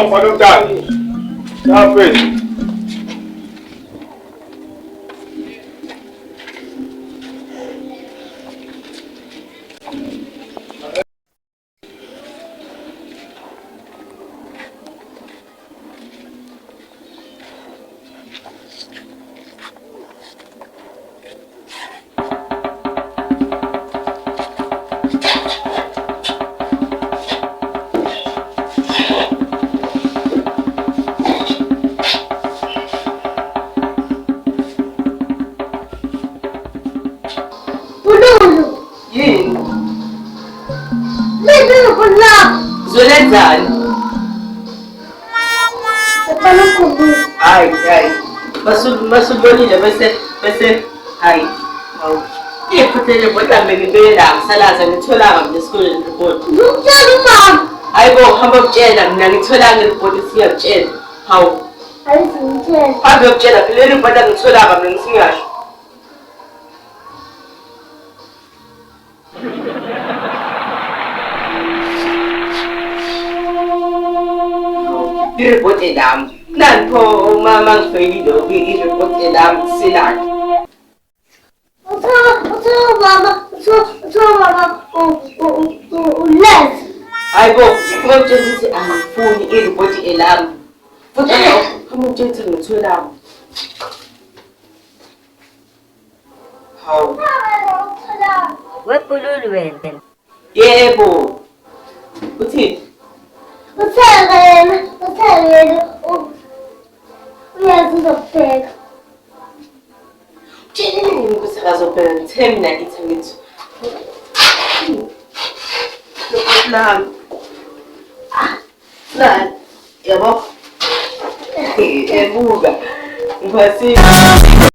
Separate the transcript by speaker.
Speaker 1: Father Dad. Now face.
Speaker 2: Zolenzani? Hayi. Masubonile bese hayi. Hawu. Iphuthele bodwa ngibele la ngisalaza ngitholanga mina esikoleni report.
Speaker 3: Ngitshela umama.
Speaker 2: Hayibo hamba ukutshela mina ngitholanga report singakutshela. Hawu.
Speaker 3: Ayizingitshela.
Speaker 2: Hamba ukutshela phela report ngitholanga mina ngisingasho. I-report elami. Nani pho umama ngifeyile i-report elami silakhe.
Speaker 3: Uthiwa mama ulenze.
Speaker 2: Hayibo, ngifuna ukutshela ukuthi angifuni i-report elami. Futhi ngifuna ukutshela ukuthi ngitholanga. Hawu.
Speaker 4: Webhululu wena.
Speaker 2: Yebo. Uthini?
Speaker 3: Uthele uyazi uzokubheka.
Speaker 2: Utsheleni ukuthi akazobheka ngithe mina ithi ngithi. Lami. Nani? Yabo. Ebuka. Ngiphathile.